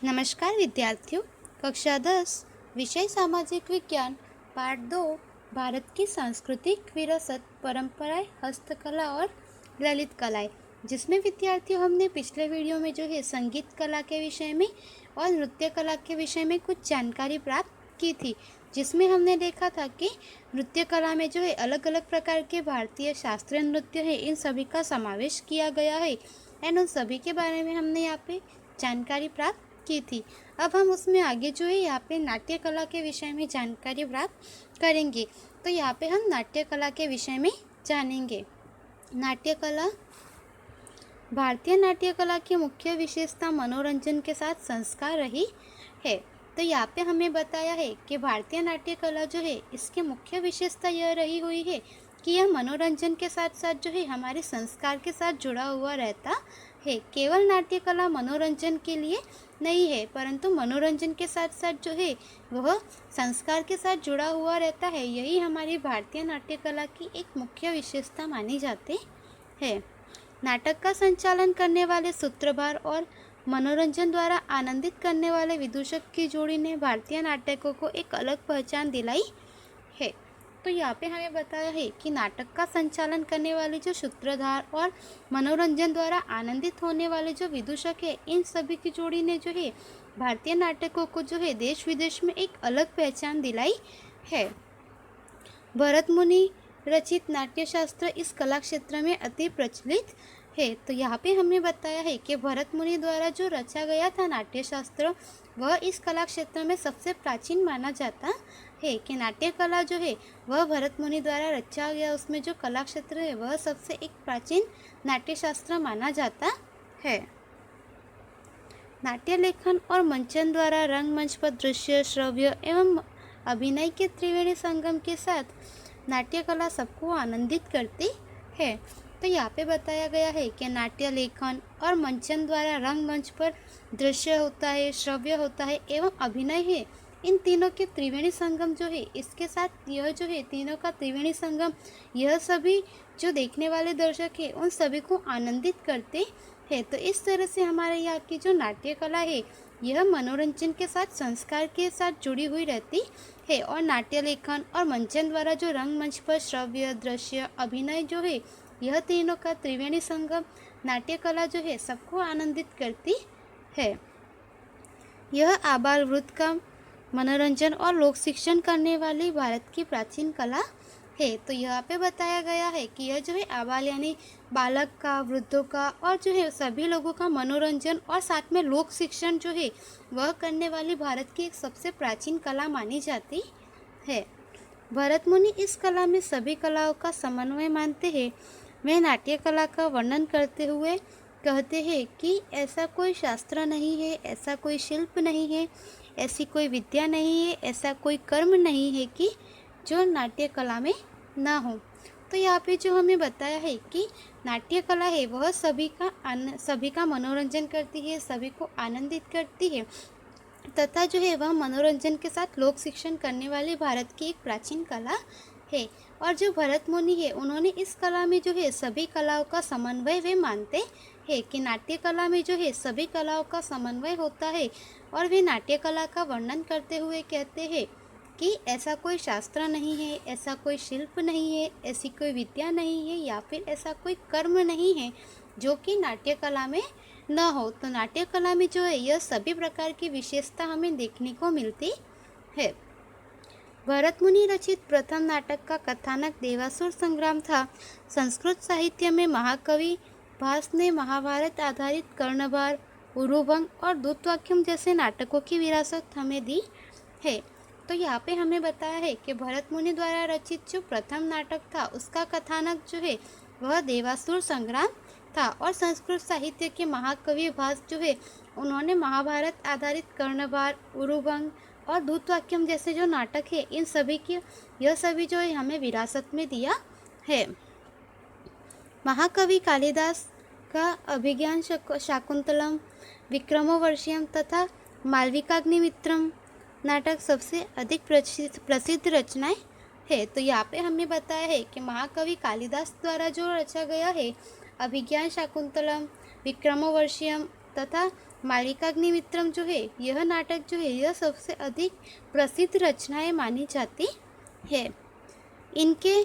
नमस्कार विद्यार्थियों। कक्षा 10 विषय सामाजिक विज्ञान पाठ 2 भारत की सांस्कृतिक विरासत परंपराएं हस्तकला और ललित कलाएं, जिसमें विद्यार्थियों हमने पिछले वीडियो में जो है संगीत कला के विषय में और नृत्य कला के विषय में कुछ जानकारी प्राप्त की थी। जिसमें हमने देखा था कि नृत्य कला में जो है अलग अलग प्रकार के भारतीय शास्त्रीय नृत्य है, इन सभी का समावेश किया गया है एंड उन सभी के बारे में हमने यहाँ पे जानकारी प्राप्त की थी। अब हम उसमें आगे जो है यहाँ पे नाट्य कला के विषय में जानकारी प्राप्त करेंगे। तो यहाँ पे हम नाट्य कला के विषय में जानेंगे। नाट्य कला भारतीय नाट्य कला की मुख्य विशेषता मनोरंजन के साथ संस्कार रही है। तो यहाँ पे हमें बताया है कि भारतीय नाट्य कला जो है इसकी मुख्य विशेषता यह रही हुई है कि यह मनोरंजन के साथ साथ जो है हमारे संस्कार के साथ जुड़ा हुआ रहता है। केवल नाट्य कला मनोरंजन के लिए नहीं है, परंतु मनोरंजन के साथ साथ जो है वह संस्कार के साथ जुड़ा हुआ रहता है। यही हमारी भारतीय नाट्य कला की एक मुख्य विशेषता मानी जाती है। नाटक का संचालन करने वाले सूत्रधार और मनोरंजन द्वारा आनंदित करने वाले विदूषक की जोड़ी ने भारतीय नाटकों को एक अलग पहचान दिलाई है। तो यहाँ पे हमें बताया है कि नाटक का संचालन करने वाले जो सूत्रधार और मनोरंजन द्वारा आनंदित होने वाले जो विदूषक है, इन सभी की जोड़ी ने जो है भारतीय नाटकों को जो है देश विदेश में एक अलग पहचान दिलाई है। भरत मुनि रचित नाट्यशास्त्र इस कला क्षेत्र में अति प्रचलित है। तो यहाँ पे हमने बताया है कि भरत मुनि द्वारा जो रचा गया था नाट्यशास्त्र, वह इस कला क्षेत्र में सबसे प्राचीन माना जाता है। कि नाट्य कला जो है वह भरत मुनि द्वारा रचा गया, उसमें जो कला क्षेत्र है वह सबसे एक प्राचीन नाट्यशास्त्र माना जाता है। नाट्य लेखन और मंचन द्वारा रंगमंच पर दृश्य, श्रव्य एवं अभिनय के त्रिवेणी संगम के साथ नाट्य कला सबको आनंदित करती है। तो यहाँ पे बताया गया है कि नाट्य लेखन और मंचन द्वारा रंगमंच पर दृश्य होता है, श्रव्य होता है एवं अभिनय है। इन तीनों के त्रिवेणी संगम जो है, इसके साथ यह जो है तीनों का त्रिवेणी संगम, यह सभी जो देखने वाले दर्शक है उन सभी को आनंदित करते हैं। तो इस तरह से हमारे यहाँ की जो नाट्य कला है यह मनोरंजन के साथ संस्कार के साथ जुड़ी हुई रहती है। और नाट्य लेखन और मंचन द्वारा जो रंगमंच पर श्रव्य, दृश्य, अभिनय जो है, यह तीनों का त्रिवेणी संगम नाट्य कला जो है सबको आनंदित करती है। यह आबाल वृद्ध का मनोरंजन और लोक शिक्षण करने वाली भारत की प्राचीन कला है। तो यहाँ पे बताया गया है कि यह जो है आबाल यानी बालक का, वृद्धों का और जो है सभी लोगों का मनोरंजन और साथ में लोक शिक्षण जो है वह करने वाली भारत की एक सबसे प्राचीन कला मानी जाती है। भरत मुनि इस कला में सभी कलाओं का समन्वय मानते हैं। वे नाट्य कला का वर्णन करते हुए कहते हैं कि ऐसा कोई शास्त्र नहीं है, ऐसा कोई शिल्प नहीं है, ऐसी कोई विद्या नहीं है, ऐसा कोई कर्म नहीं है कि जो नाट्य कला में ना हो। तो यहाँ पे जो हमें बताया है कि नाट्य कला है वह सभी का मनोरंजन करती है, सभी को आनंदित करती है तथा जो है वह मनोरंजन के साथ लोक शिक्षण करने वाली भारत की एक प्राचीन कला है। और जो भरत मुनि है उन्होंने इस कला में जो है सभी कलाओं का समन्वय वे मानते हैं कि नाट्य कला में जो है सभी कलाओं का समन्वय होता है। और वे नाट्य कला का वर्णन करते हुए कहते हैं कि ऐसा कोई शास्त्र नहीं है, ऐसा कोई शिल्प नहीं है, ऐसी कोई विद्या नहीं है या फिर ऐसा कोई कर्म नहीं है जो कि नाट्य कला में न हो। तो नाट्य कला में जो है यह सभी प्रकार की विशेषता हमें देखने को मिलती है। भरत मुनि रचित प्रथम नाटक का कथानक देवासुर संग्राम था। संस्कृत साहित्य में महाकवि भास ने महाभारत आधारित कर्णभार, उरुभंग और दूतवाक्यम जैसे नाटकों की विरासत हमें दी है। तो यहाँ पे हमें बताया है कि भरत मुनि द्वारा रचित जो प्रथम नाटक था उसका कथानक जो है वह देवासुर संग्राम था। और संस्कृत साहित्य के महाकवि भास जो है उन्होंने महाभारत आधारित कर्णभार, उरुभंग और दूतवाक्यम जैसे जो नाटक है इन सभी की यह सभी जो है हमें विरासत में दिया है। महाकवि कालिदास का अभिज्ञान शाकुंतलम, विक्रमोर्वशीयम तथा मालविकाग्निमित्रम नाटक सबसे अधिक प्रसिद्ध रचनाएं है। तो यहाँ पे हमें बताया है कि महाकवि कालिदास द्वारा जो रचा गया है अभिज्ञान शाकुंतलम, विक्रमोर्वशीयम तथा मालिकाग्निमित्रम जो है यह नाटक जो है यह सबसे अधिक प्रसिद्ध रचनाएं मानी जाती है। इनके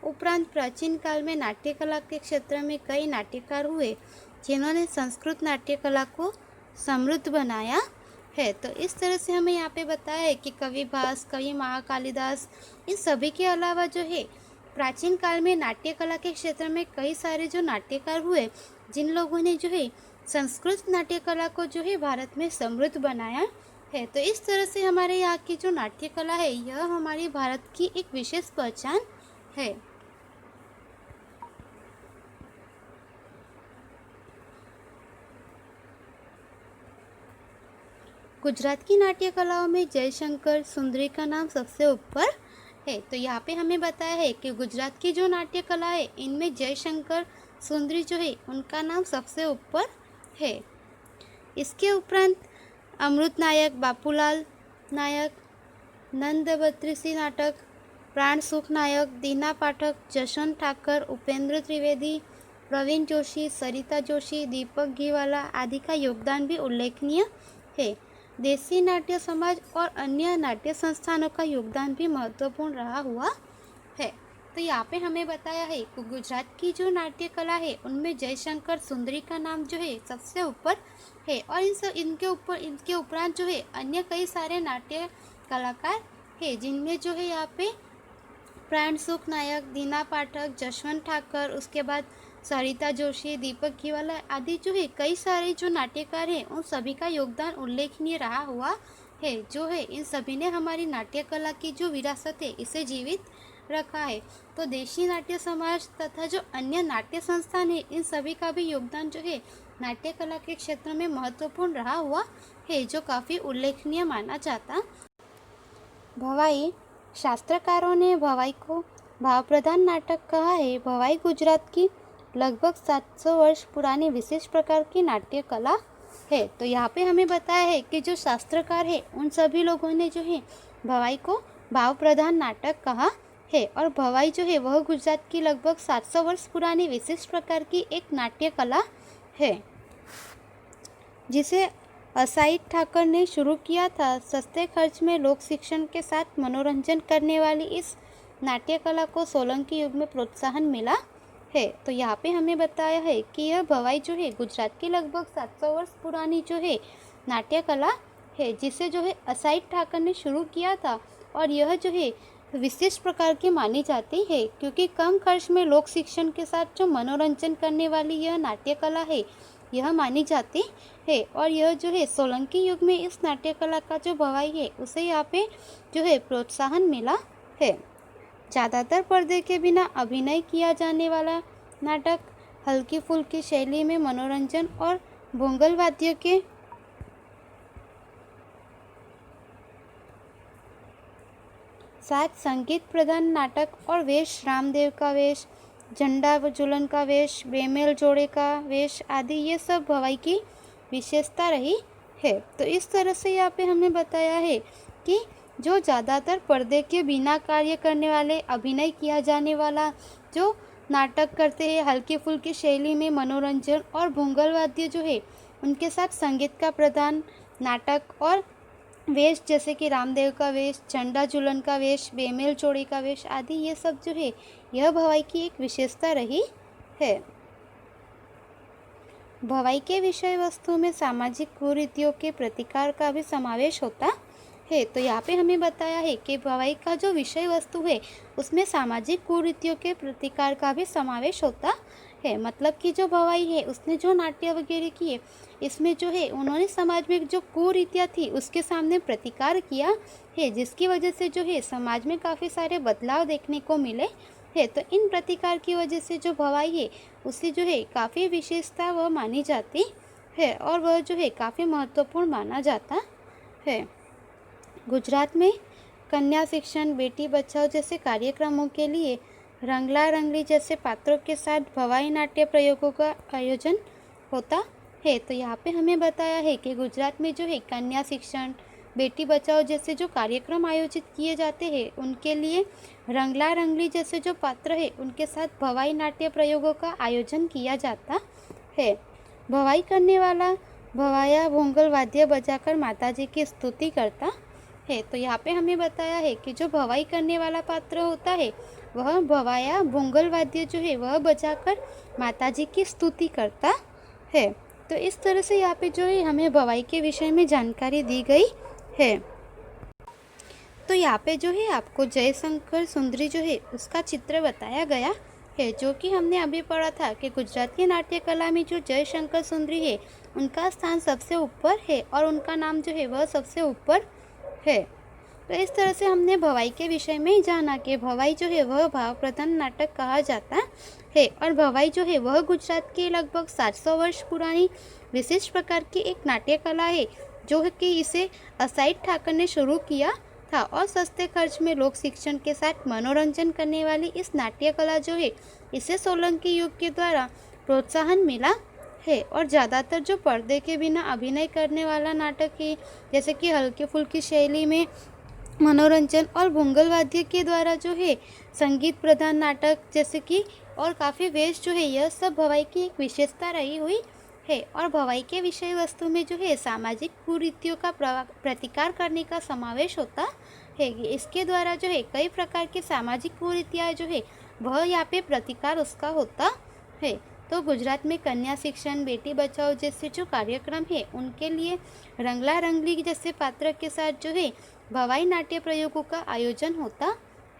उपरांत प्राचीन काल में नाट्य कला के क्षेत्र में कई नाट्यकार हुए जिन्होंने संस्कृत नाट्य कला को समृद्ध बनाया है। तो इस तरह से हमें यहाँ पे बताया है कि कवि भास, कवि महाकालिदास, इन सभी के अलावा जो है प्राचीन काल में नाट्य कला के क्षेत्र में कई सारे जो नाट्यकार हुए जिन लोगों ने जो है संस्कृत नाट्य कला को जो है भारत में समृद्ध बनाया है। तो इस तरह से हमारे यहाँ की जो नाट्य कला है यह हमारी भारत की एक विशेष पहचान है। गुजरात की नाट्य कलाओं में जयशंकर सुंदरी का नाम सबसे ऊपर है। तो यहाँ पे हमें बताया है कि गुजरात की जो नाट्य कला है इनमें जयशंकर सुंदरी जो है उनका नाम सबसे ऊपर है। इसके उपरांत अमृत नायक, बापूलाल नायक, नंद बत्रीसी नाटक, प्राण सुख नायक, दीना पाठक, जशवंत ठाकर, उपेंद्र त्रिवेदी, प्रवीण जोशी, सरिता जोशी, दीपक घीवाला आदि का योगदान भी उल्लेखनीय है। देसी नाट्य समाज और अन्य नाट्य संस्थानों का योगदान भी महत्वपूर्ण रहा हुआ है। तो यहाँ पे हमें बताया है कि गुजरात की जो नाट्य कला है उनमें जयशंकर सुंदरी का नाम जो है सबसे ऊपर है और इनके उपरांत जो है अन्य कई सारे नाट्य कलाकार है जिनमें जो है यहाँ पे प्राण सुख नायक, दीना पाठक, जशवंत ठाकर, उसके बाद सरिता जोशी, दीपक घीवाला आदि जो है कई सारे जो नाट्यकार हैं उन सभी का योगदान उल्लेखनीय रहा हुआ है। जो है इन सभी ने हमारी नाट्य कला की जो विरासत है इसे जीवित रखा है। तो देशी नाट्य समाज तथा जो अन्य नाट्य संस्थान है इन सभी का भी योगदान जो है नाट्य कला के क्षेत्र में महत्वपूर्ण रहा हुआ है जो काफ़ी उल्लेखनीय माना जाता। भवाई, शास्त्रकारों ने भवाई को भाव प्रधान नाटक कहा है। भवाई गुजरात की लगभग 700 वर्ष पुरानी विशेष प्रकार की नाट्य कला है। तो यहाँ पे हमें बताया है कि जो शास्त्रकार है उन सभी लोगों ने जो है भवाई को भाव प्रधान नाटक कहा है और भवाई जो है वह गुजरात की लगभग 700 वर्ष पुरानी विशिष्ट प्रकार की एक नाट्य कला है जिसे असाइट ठाकर ने शुरू किया था। सस्ते खर्च में लोक शिक्षण के साथ मनोरंजन करने वाली इस नाट्य कला को सोलंकी युग में प्रोत्साहन मिला है। तो यहाँ पे हमें बताया है कि यह भवाई जो है गुजरात की लगभग 700 वर्ष पुरानी जो है नाट्य कला है जिसे जो है असाइट ठाकर ने शुरू किया था और यह जो है विशिष्ट प्रकार की मानी जाती है क्योंकि कम खर्च में लोक शिक्षण के साथ जो मनोरंजन करने वाली यह नाट्य कला है यह मानी जाती है और यह जो है सोलंकी युग में इस नाट्य कला का जो भवाई है उसे यहाँ पे जो है प्रोत्साहन मिला है। ज़्यादातर पर्दे के बिना अभिनय किया जाने वाला नाटक हल्की फुल्की शैली में मनोरंजन और भोंगल वाद्य के साथ संगीत प्रधान नाटक और वेश, रामदेव का वेश, झंडा जुलन का वेश, बेमेल जोड़े का वेश आदि ये सब भवाई की विशेषता रही है। तो इस तरह से यहाँ पे हमें बताया है कि जो ज़्यादातर पर्दे के बिना कार्य करने वाले अभिनय किया जाने वाला जो नाटक करते हैं हल्की फुल्की शैली में मनोरंजन और भोंगल वाद्य जो है उनके साथ संगीत का प्रधान नाटक और वेश जैसे कि रामदेव का वेश, झंडा जुलन का वेश, बेमेल जोड़ी का वेश आदि ये सब जो है यह भवाई की एक विशेषता रही है। भवाई के विषय वस्तु में सामाजिक कुरीतियों के प्रतिकार का भी समावेश होता है। तो यहाँ पे हमें बताया है कि भवाई का जो विषय वस्तु है उसमें सामाजिक कुरीतियों के प्रतिकार का भी समावेश होता है। मतलब कि जो भवाई है उसने जो नाट्य वगैरह किए इसमें जो है उन्होंने समाज में जो कुरीतियाँ थी उसके सामने प्रतिकार किया है जिसकी वजह से जो है समाज में काफ़ी सारे बदलाव देखने को मिले है। तो इन प्रतिकार की वजह से जो भवाई है उसे जो है काफ़ी विशेषता वह मानी जाती है और वह जो है काफ़ी महत्वपूर्ण माना जाता है। गुजरात में कन्या शिक्षण, बेटी बचाओ जैसे कार्यक्रमों के लिए रंगला रंगली जैसे पात्रों के साथ भवाई नाट्य प्रयोगों का आयोजन होता है। तो यहाँ पे हमें बताया है कि गुजरात में जो है कन्या शिक्षण, बेटी बचाओ जैसे जो कार्यक्रम आयोजित किए जाते हैं उनके लिए रंगला रंगली जैसे जो पात्र है उनके साथ भवाई नाट्य प्रयोगों का आयोजन किया जाता है। भवाई करने वाला भवाया भोंगल वाद्य बजाकर माताजी की स्तुति करता है। तो यहाँ पे हमें बताया है कि जो भवाई करने वाला पात्र होता है वह भवाया भोंगल वाद्य जो है वह बजाकर माताजी की स्तुति करता है। तो इस तरह से यहाँ पे जो है हमें भवाई के विषय में जानकारी दी गई है। तो यहाँ पे जो है आपको जयशंकर सुंदरी जो है उसका चित्र बताया गया है, जो कि हमने अभी पढ़ा था कि गुजरात की नाट्य कला में जो जयशंकर सुंदरी है उनका स्थान सबसे ऊपर है और उनका नाम जो है वह सबसे ऊपर है। तो इस तरह से हमने भवाई के विषय में जाना कि भवाई जो है वह भाव प्रधान नाटक कहा जाता है और भवाई जो है वह गुजरात की लगभग 700 वर्ष पुरानी विशिष्ट प्रकार की एक नाट्य कला है, जो कि इसे असाइड ठाकर ने शुरू किया था और सस्ते खर्च में लोक शिक्षण के साथ मनोरंजन करने वाली इस नाट्य कला जो है इसे सोलंकी युग के द्वारा प्रोत्साहन मिला है। और ज़्यादातर जो पर्दे के बिना अभिनय करने वाला नाटक है, जैसे कि हल्के फुल्की शैली में मनोरंजन और भोंगल वाद्य के द्वारा जो है संगीत प्रधान नाटक जैसे कि और काफ़ी वेश जो है यह सब भवाई की एक विशेषता रही हुई है। और भवाई के विषय वस्तु में जो है सामाजिक कुरीतियों का प्रतिकार करने का समावेश होता है। इसके द्वारा जो है कई प्रकार की सामाजिक कुरीतियाँ जो है वह यहाँ पे प्रतिकार उसका होता है। तो गुजरात में कन्या शिक्षण, बेटी बचाओ जैसे जो कार्यक्रम है उनके लिए रंगला रंगली जैसे पात्र के साथ जो है भवाई नाट्य प्रयोगों का आयोजन होता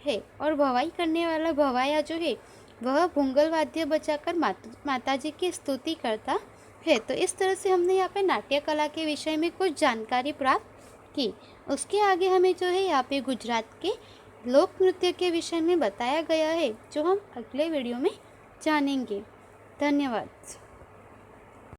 है। और भवाई करने वाला भवाया जो है वह भोंगल वाद्य बजाकर माताजी की स्तुति करता है। तो इस तरह से हमने यहाँ पे नाट्य कला के विषय में कुछ जानकारी प्राप्त की। उसके आगे हमें जो है यहाँ पे गुजरात के लोक नृत्य के विषय में बताया गया है, जो हम अगले वीडियो में जानेंगे। धन्यवाद।